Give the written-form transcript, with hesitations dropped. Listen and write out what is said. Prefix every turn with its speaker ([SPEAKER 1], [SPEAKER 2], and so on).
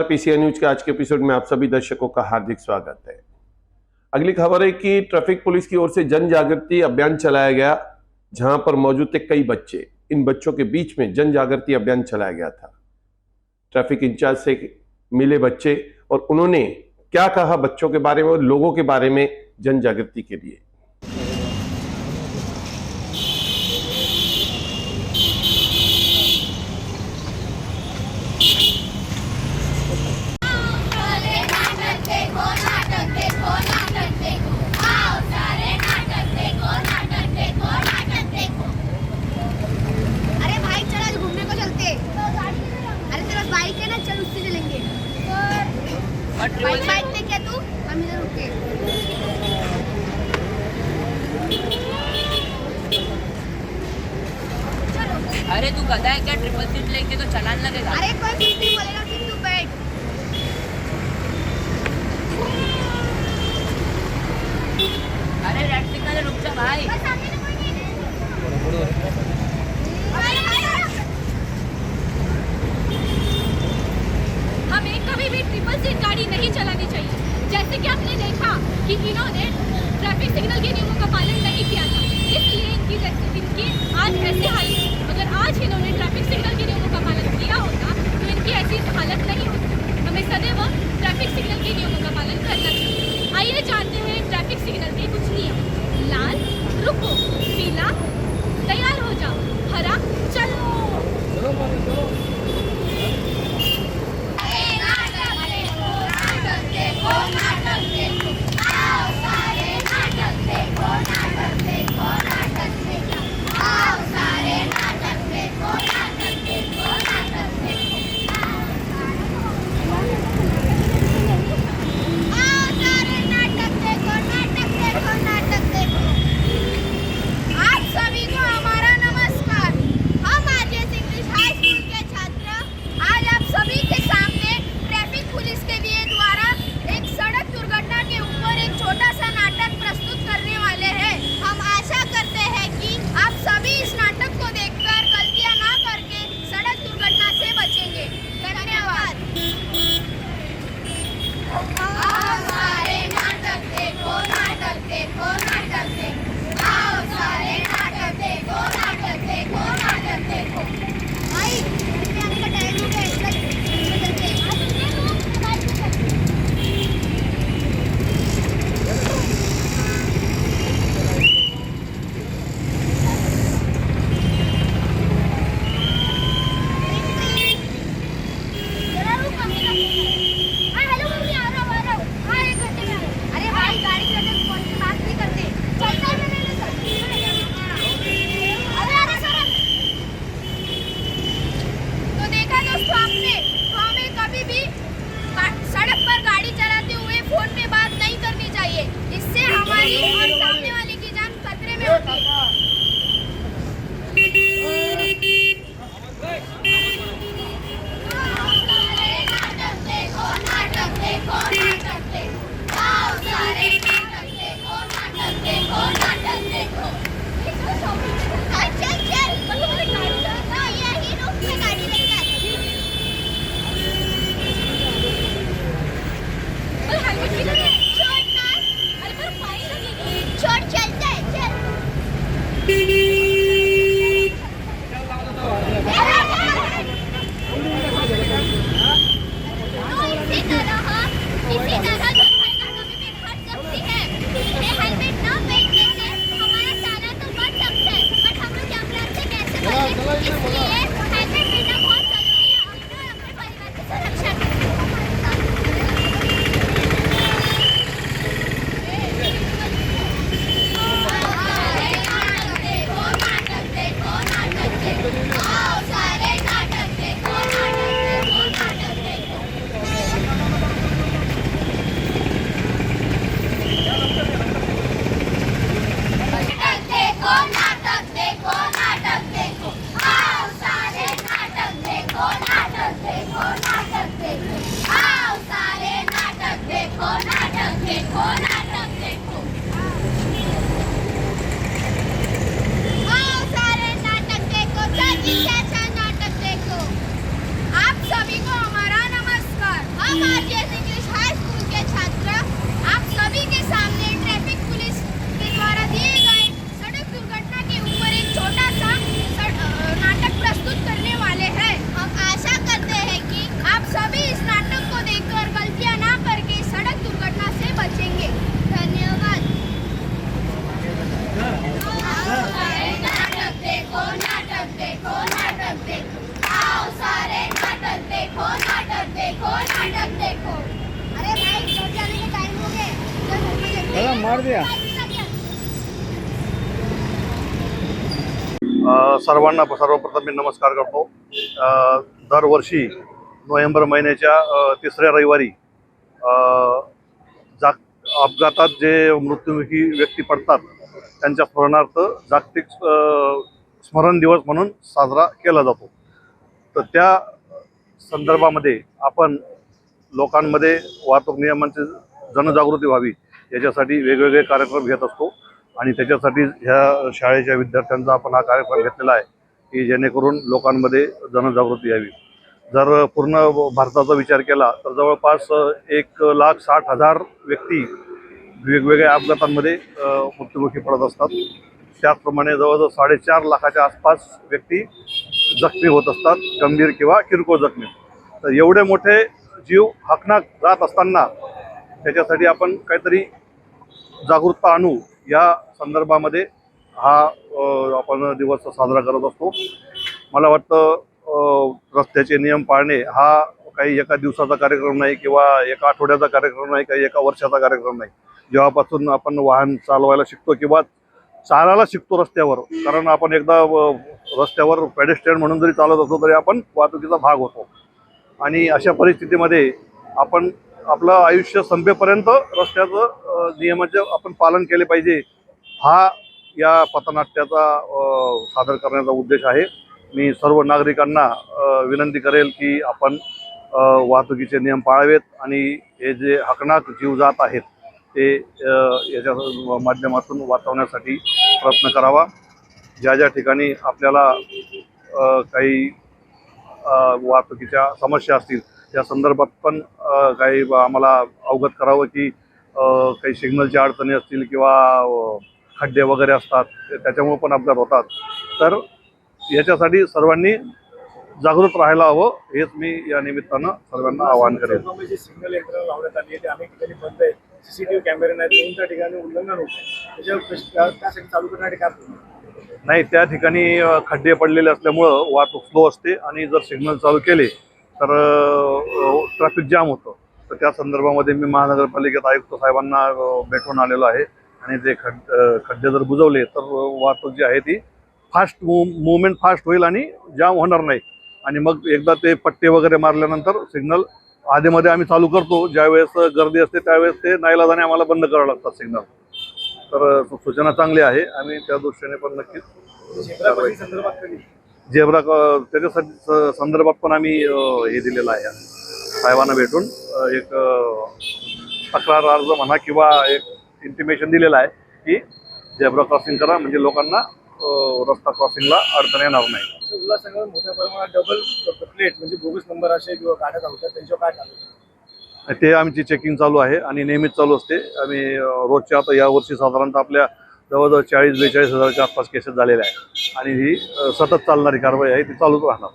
[SPEAKER 1] PCR news के आज के episode में आप सभी दर्शकों का हार्दिक स्वागत है। अगली खबर है कि ट्रैफिक पुलिस की ओर से जन जागृति अभियान चलाया गया, जहां पर मौजूद थे कई बच्चे। इन बच्चों के बीच में जन जागृति अभियान चलाया गया था। ट्रैफिक इंचार्ज से मिले बच्चे और उन्होंने क्या कहा बच्चों के बारे में और लोगों के बारे में जन जागृति के लिए।
[SPEAKER 2] बाइक पे क्या तू? हम इधर रुके।
[SPEAKER 3] अरे तू गधा है क्या? ट्रिपल सीट लेके तो चलान लगेगा।
[SPEAKER 2] अरे कोई कुछ नहीं बोलेगा कि तू बैठ।
[SPEAKER 3] अरे रेड सिग्नल रुक जा भाई।
[SPEAKER 4] हमें कभी भी ट्रिपल सीट गाड़ी नहीं चलानी चाहिए। जैसे कि आपने देखा कि इन्होंने ट्रैफिक सिग्नल के नियमों का पालन नहीं किया था, इसलिए इनकी आज ऐसी हालत। अगर आज इन्होंने ट्रैफिक सिग्नल के नियमों का पालन किया होता तो इनकी ऐसी हालत नहीं होती। हमें सदैव ट्रैफिक सिग्नल के नियमों का पालन करना चाहिए। आइए जानते हैं ट्रैफिक सिग्नल के कुछ नियम। लाल रुको, पीला तैयार हो जाओ, हरा चलो।
[SPEAKER 5] सर्वांना सर्वप्रथम मी नमस्कार करतो. दरवर्षी नोव्हेंबर महिन्याच्या तिसऱ्या रविवारी अपघातात जे मृत्युमुखी व्यक्ती पडतात त्यांच्या स्मरणार्थ जागतिक स्मरण दिवस म्हणून साजरा केला जातो. तर त्या संदर्भामध्ये आपण लोकांमध्ये वाहतूक नियमांची जनजागृती व्हावी याच्यासाठी वेगवेगळे कार्यक्रम घेत असतो आणि त्याच्यासाठी ह्या शाळेच्या विद्यार्थ्यांचा आपण हा कार्यक्रम घेतलेला आहे की जेणेकरून लोकांमध्ये जनजागृती यावी. जर पूर्ण भारताचा विचार केला तर जवळपास 1,60,000 व्यक्ती वेगवेगळ्या अपघातांमध्ये मृत्युमुखी पडत असतात. त्याचप्रमाणे जवळजवळ 4.5 लाखाच्या आसपास व्यक्ती जखमी होत असतात, गंभीर किंवा किरकोळ जखमी. तर एवढे मोठे जीव हाकनाक जात असताना त्याच्यासाठी आपण काहीतरी जागरूकता आणू या संदर्भामध्ये हा आपण दिवस साजरा करत असतो. मला वाटतं रस्त्याचे नियम पाळणे हा काही एका दिवसाचा कार्यक्रम नाही किंवा एका आठवड्याचा कार्यक्रम नाही, काही एका वर्षाचा कार्यक्रम नाही. जेव्हापासून आपण वाहन चालवायला शिकतो किंवा चालायला शिकतो रस्त्यावर, कारण आपण एकदा रस्त्यावर पेडेस्ट्रियन म्हणून जरी चालत असतो तरी आपण वाहतुकीचा भाग होतो आणि अशा परिस्थितीमध्ये आपण आपलं आयुष्य संपेपर्यंत रस्त्याचं नियमाचे आपण पालन केले पाहिजे. हा या पथनाट्याचा सादर करण्याचा उद्देश आहे. मी सर्व नागरिकांना विनंती करेल की आपण वाहतुकीचे नियम पाळावेत आणि हे जे हकनाक जीव जात आहेत ते याच्या माध्यमातून वाचवण्यासाठी प्रयत्न करावा. ज्या ज्या ठिकाणी आपल्याला काही वाहतुकीच्या समस्या असतील त्या संदर्भात पण काही आम्हाला अवगत करावं की काही सिग्नलच्या अडचणी असतील किंवा खड्डे वगैरे असतात त्याच्यामुळे पण अपघात होतात. तर याच्यासाठी सर्वांनी जागृत राहायला हवं हेच मी या निमित्तानं सर्वांना आवाहन करेन.
[SPEAKER 6] सिग्नल यंत्रणा लावण्यात आली आहे ते अनेक ठिकाणी बंद आहे, CCTV कॅमेरे नाहीत, कोणत्या ठिकाणी उल्लंघन होत आहे त्यासाठी चालू करण्यासाठी काय
[SPEAKER 5] नाही, त्या ठिकाणी खड्डे पडलेले असल्यामुळं वाहतूक स्लो असते आणि जर सिग्नल चालू केले तर ट्रॅफिक जाम होतं. तर त्या संदर्भामध्ये मी महानगरपालिकेत आयुक्त साहेबांना भेटून आलेलो आहे आणि ते खड्डे जर बुजवले तर वाहतूक जी आहे ती फास्ट मुवमेंट फास्ट होईल आणि जाम होणार नाही. आणि मग एकदा ते पट्टे वगैरे मारल्यानंतर सिग्नल आधीमध्ये आम्ही चालू करतो, ज्यावेळेस गर्दी असते त्यावेळेस ते नाईलाजाने आम्हाला बंद करावं लागतात सिग्नल. तर सूचना चांगली आहे, आम्ही त्या दृष्टीने पण नक्कीच झेब्रा त्याच्यासाठी संदर्भात पण आम्ही हे दिलेलं आहे साहेबांना भेटून एक तक्रार अर्ज म्हणा किंवा एक इंटिमेशन दिलेलं आहे की झेब्रा क्रॉसिंग करा म्हणजे लोकांना रस्ता क्रॉसिंगला अडचण येणार नाही.
[SPEAKER 6] उल्हासनगर मोठ्या प्रमाणात डबल प्लेट म्हणजे बोगस नंबर असे किंवा गाड्या चालवतात त्यांच्यावर काय चालू
[SPEAKER 5] ते आमची चेकिंग चालू आहे आणि नेहमीच चालू असते. आम्ही रोजच्या आता यावर्षी साधारणतः आपल्या जवळजवळ 40-42 हजाराच्या आसपास केसेस झालेल्या आहेत आणि ही सतत चालणारी कारवाई आहे, ती चालूच राहणार.